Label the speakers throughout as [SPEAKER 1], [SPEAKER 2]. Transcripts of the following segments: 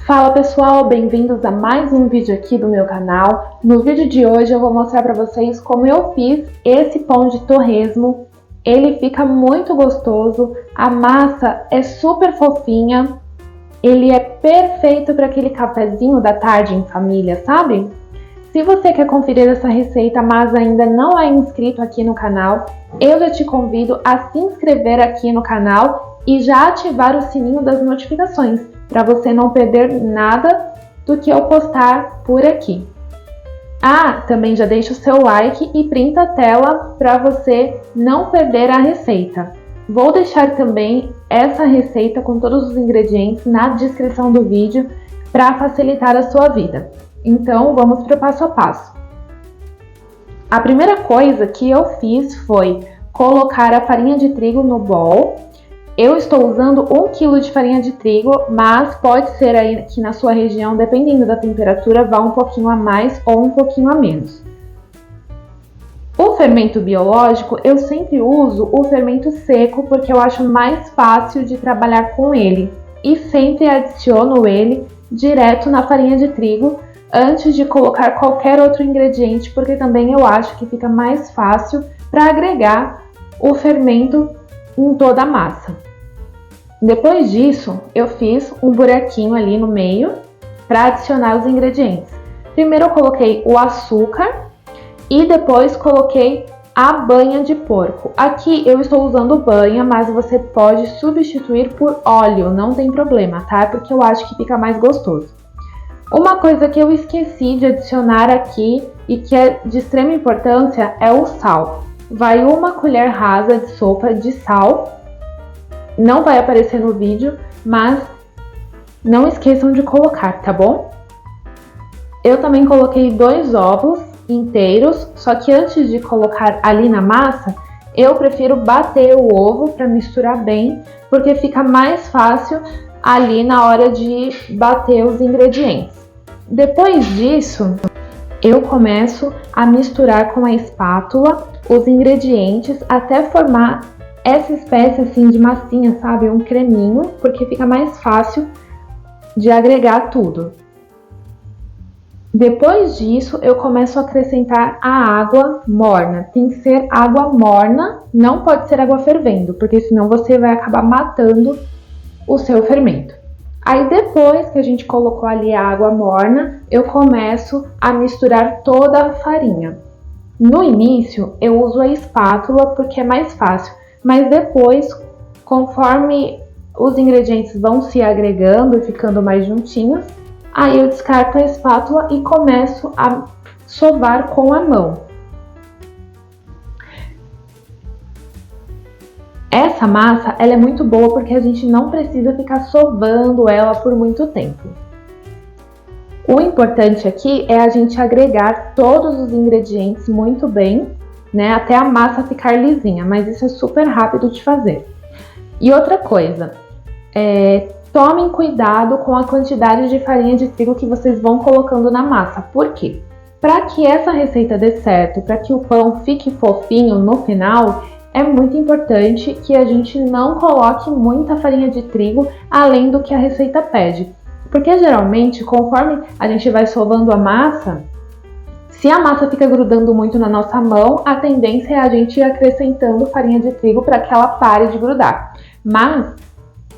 [SPEAKER 1] Fala pessoal, bem-vindos a mais um vídeo aqui do meu canal. No vídeo de hoje eu vou mostrar para vocês como eu fiz esse pão de torresmo. Ele fica muito gostoso, a massa é super fofinha, ele é perfeito para aquele cafezinho da tarde em família, sabe? Se você quer conferir essa receita, mas ainda não é inscrito aqui no canal, eu já te convido a se inscrever aqui no canal e já ativar o sininho das notificações, para você não perder nada do que eu postar por aqui. Também já deixa o seu like e printa a tela para você não perder a receita. Vou deixar também essa receita com todos os ingredientes na descrição do vídeo para facilitar a sua vida. Então, vamos para o passo a passo. A primeira coisa que eu fiz foi colocar a farinha de trigo no bowl. Eu estou usando 1 kg de farinha de trigo, mas pode ser aí que na sua região, dependendo da temperatura, vá um pouquinho a mais ou um pouquinho a menos. O fermento biológico, eu sempre uso o fermento seco, porque eu acho mais fácil de trabalhar com ele. E sempre adiciono ele direto na farinha de trigo, antes de colocar qualquer outro ingrediente, porque também eu acho que fica mais fácil para agregar o fermento em toda a massa. Depois disso, eu fiz um buraquinho ali no meio para adicionar os ingredientes. Primeiro eu coloquei o açúcar e depois coloquei a banha de porco. Aqui eu estou usando banha, mas você pode substituir por óleo, não tem problema, tá? Porque eu acho que fica mais gostoso. Uma coisa que eu esqueci de adicionar aqui e que é de extrema importância é o sal. Vai 1 colher rasa de sopa de sal. Não vai aparecer no vídeo, mas não esqueçam de colocar, tá bom? Eu também coloquei 2 ovos inteiros, só que antes de colocar ali na massa, eu prefiro bater o ovo para misturar bem, porque fica mais fácil ali na hora de bater os ingredientes. Depois disso, eu começo a misturar com a espátula os ingredientes até formar essa espécie assim de massinha, sabe? Um creminho, porque fica mais fácil de agregar tudo. Depois disso, eu começo a acrescentar a água morna. Tem que ser água morna, não pode ser água fervendo, porque senão você vai acabar matando o seu fermento. Aí depois que a gente colocou ali a água morna, eu começo a misturar toda a farinha. No início, eu uso a espátula porque é mais fácil, mas depois, conforme os ingredientes vão se agregando e ficando mais juntinhos, aí eu descarto a espátula e começo a sovar com a mão. Essa massa, ela é muito boa porque a gente não precisa ficar sovando ela por muito tempo. O importante aqui é a gente agregar todos os ingredientes muito bem, né, até a massa ficar lisinha, mas isso é super rápido de fazer. E outra coisa, tomem cuidado com a quantidade de farinha de trigo que vocês vão colocando na massa. Por quê? Para que essa receita dê certo, para que o pão fique fofinho no final, é muito importante que a gente não coloque muita farinha de trigo além do que a receita pede. Porque geralmente, conforme a gente vai sovando a massa, se a massa fica grudando muito na nossa mão, a tendência é a gente ir acrescentando farinha de trigo para que ela pare de grudar. Mas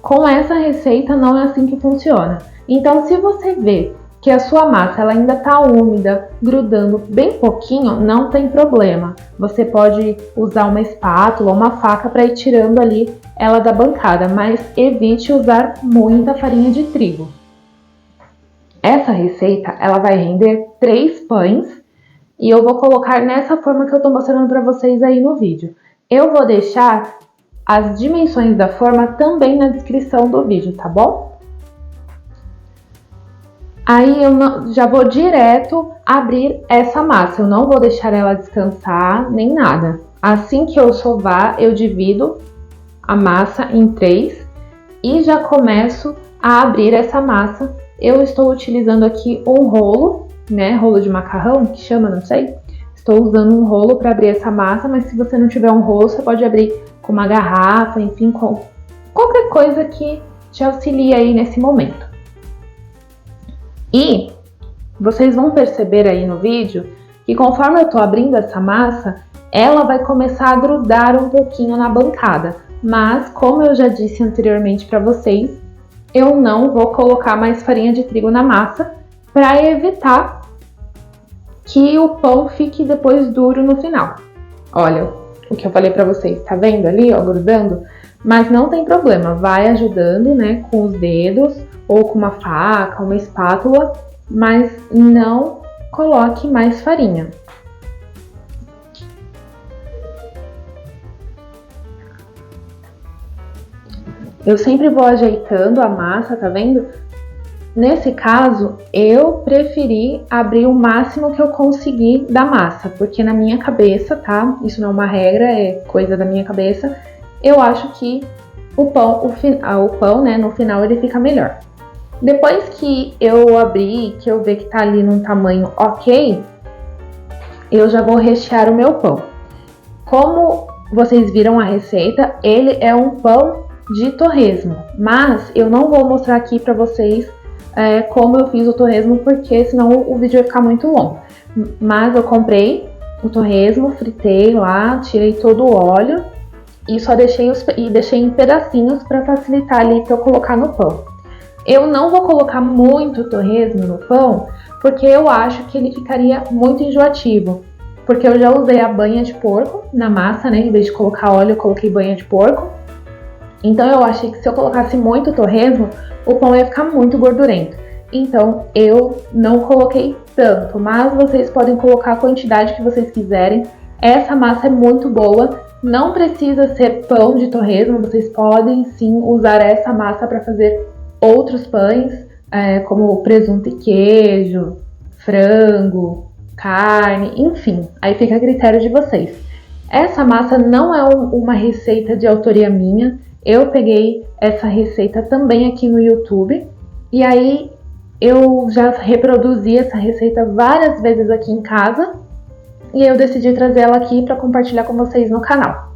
[SPEAKER 1] com essa receita não é assim que funciona. Então, se você vê que a sua massa ela ainda está úmida, grudando bem pouquinho, não tem problema. Você pode usar uma espátula ou uma faca para ir tirando ali ela da bancada, mas evite usar muita farinha de trigo. Essa receita ela vai render 3 pães e eu vou colocar nessa forma que eu estou mostrando para vocês aí no vídeo. Eu vou deixar as dimensões da forma também na descrição do vídeo, tá bom? Aí eu já vou direto abrir essa massa, eu não vou deixar ela descansar nem nada. Assim que eu sovar, eu divido a massa em 3 e já começo a abrir essa massa. Eu estou utilizando aqui um rolo, né, rolo de macarrão, que chama, não sei. Estou usando um rolo para abrir essa massa, mas se você não tiver um rolo, você pode abrir com uma garrafa, enfim, com qualquer coisa que te auxilie aí nesse momento. E vocês vão perceber aí no vídeo que conforme eu tô abrindo essa massa, ela vai começar a grudar um pouquinho na bancada. Mas, como eu já disse anteriormente para vocês, eu não vou colocar mais farinha de trigo na massa para evitar que o pão fique depois duro no final. Olha o que eu falei para vocês, tá vendo ali, ó, grudando? Mas não tem problema, vai ajudando, né, com os dedos ou com uma faca, uma espátula, mas não coloque mais farinha. Eu sempre vou ajeitando a massa, tá vendo? Nesse caso, eu preferi abrir o máximo que eu consegui da massa, porque na minha cabeça, tá? Isso não é uma regra, é coisa da minha cabeça. Eu acho que o pão, né, no final ele fica melhor. Depois que eu abri, que eu ver que tá ali num tamanho ok, eu já vou rechear o meu pão. Como vocês viram a receita, ele é um pão de torresmo, mas eu não vou mostrar aqui pra vocês como eu fiz o torresmo, porque senão o vídeo vai ficar muito longo. Mas eu comprei o torresmo, fritei lá, tirei todo o óleo e só deixei em pedacinhos para facilitar ali para eu colocar no pão. Eu não vou colocar muito torresmo no pão, porque eu acho que ele ficaria muito enjoativo. Porque eu já usei a banha de porco na massa, né? Em vez de colocar óleo, eu coloquei banha de porco. Então eu achei que se eu colocasse muito torresmo, o pão ia ficar muito gordurento. Então eu não coloquei tanto, mas vocês podem colocar a quantidade que vocês quiserem. Essa massa é muito boa, não precisa ser pão de torresmo, vocês podem sim usar essa massa para fazer outros pães, como presunto e queijo, frango, carne, enfim, aí fica a critério de vocês. Essa massa não é uma receita de autoria minha, eu peguei essa receita também aqui no YouTube, e aí eu já reproduzi essa receita várias vezes aqui em casa, e eu decidi trazer ela aqui para compartilhar com vocês no canal.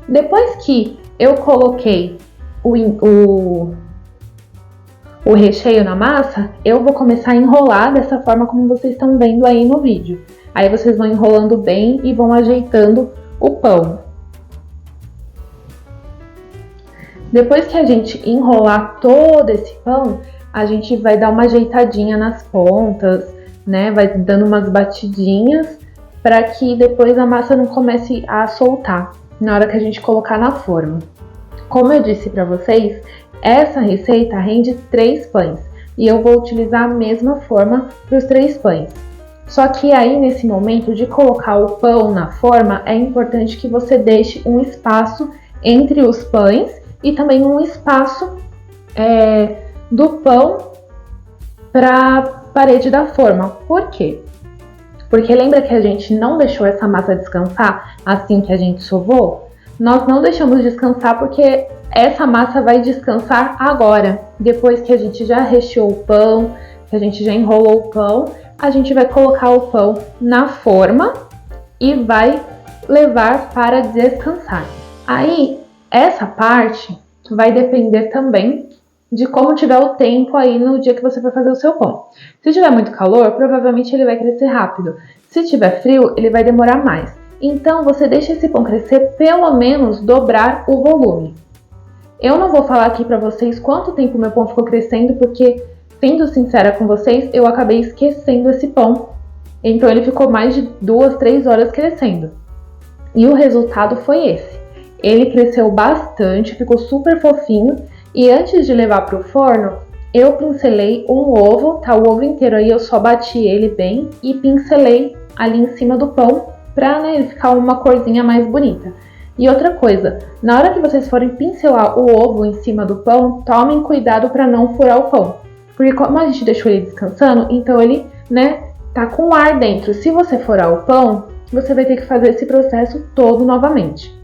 [SPEAKER 1] Depois que eu coloquei o recheio na massa, eu vou começar a enrolar dessa forma como vocês estão vendo aí no vídeo. Aí vocês vão enrolando bem e vão ajeitando o pão. Depois que a gente enrolar todo esse pão, a gente vai dar uma ajeitadinha nas pontas, né? Vai dando umas batidinhas para que depois a massa não comece a soltar na hora que a gente colocar na forma. Como eu disse para vocês, essa receita rende 3 pães e eu vou utilizar a mesma forma para os 3 pães. Só que aí nesse momento de colocar o pão na forma, é importante que você deixe um espaço entre os pães e também um espaço do pão para a parede da forma. Por quê? Porque lembra que a gente não deixou essa massa descansar assim que a gente sovou? Nós não deixamos descansar porque essa massa vai descansar agora. Depois que a gente já recheou o pão, que a gente já enrolou o pão, a gente vai colocar o pão na forma e vai levar para descansar. Aí, essa parte vai depender também de como tiver o tempo aí no dia que você for fazer o seu pão. Se tiver muito calor, provavelmente ele vai crescer rápido. Se tiver frio, ele vai demorar mais. Então, você deixa esse pão crescer pelo menos dobrar o volume. Eu não vou falar aqui pra vocês quanto tempo meu pão ficou crescendo, porque, sendo sincera com vocês, eu acabei esquecendo esse pão. Então, ele ficou mais de 2, 3 horas crescendo. E o resultado foi esse. Ele cresceu bastante, ficou super fofinho. E antes de levar para o forno, eu pincelei um ovo, tá? O ovo inteiro aí eu só bati ele bem e pincelei ali em cima do pão para, né, ele ficar uma corzinha mais bonita. E outra coisa, na hora que vocês forem pincelar o ovo em cima do pão, tomem cuidado para não furar o pão. Porque como a gente deixou ele descansando, então ele, né, tá com ar dentro. Se você furar o pão, você vai ter que fazer esse processo todo novamente.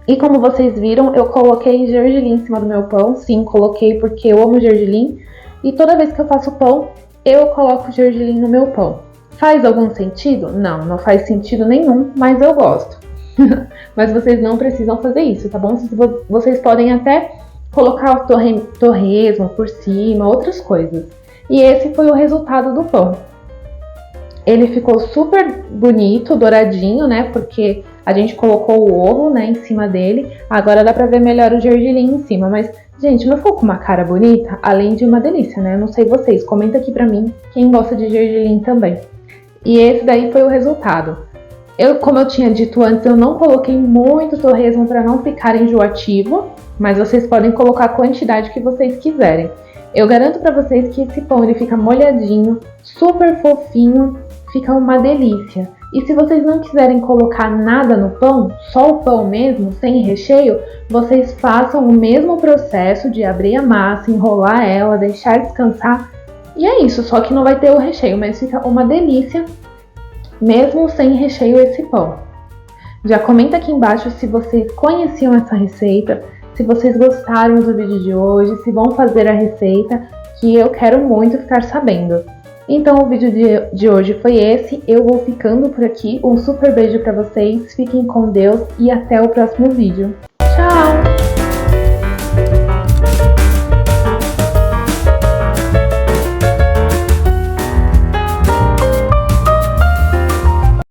[SPEAKER 1] E como vocês viram, eu coloquei gergelim em cima do meu pão. Sim, coloquei porque eu amo gergelim. E toda vez que eu faço pão, eu coloco gergelim no meu pão. Faz algum sentido? Não, não faz sentido nenhum, mas eu gosto. Mas vocês não precisam fazer isso, tá bom? Vocês podem até colocar o torresmo por cima, outras coisas. E esse foi o resultado do pão. Ele ficou super bonito, douradinho, né? Porque a gente colocou o ovo, né, em cima dele. Agora dá pra ver melhor o gergelim em cima. Mas, gente, não ficou com uma cara bonita? Além de uma delícia, né? Eu não sei vocês. Comenta aqui pra mim quem gosta de gergelim também. E esse daí foi o resultado. Como eu tinha dito antes, eu não coloquei muito torresmo para não ficar enjoativo. Mas vocês podem colocar a quantidade que vocês quiserem. Eu garanto pra vocês que esse pão ele fica molhadinho, super fofinho. Fica uma delícia. E se vocês não quiserem colocar nada no pão, só o pão mesmo, sem recheio, vocês façam o mesmo processo de abrir a massa, enrolar ela, deixar descansar. E é isso, só que não vai ter o recheio, mas fica uma delícia, mesmo sem recheio esse pão. Já comenta aqui embaixo se vocês conheciam essa receita, se vocês gostaram do vídeo de hoje, se vão fazer a receita, que eu quero muito ficar sabendo. Então o vídeo de hoje foi esse, eu vou ficando por aqui, um super beijo pra vocês, fiquem com Deus e até o próximo vídeo. Tchau!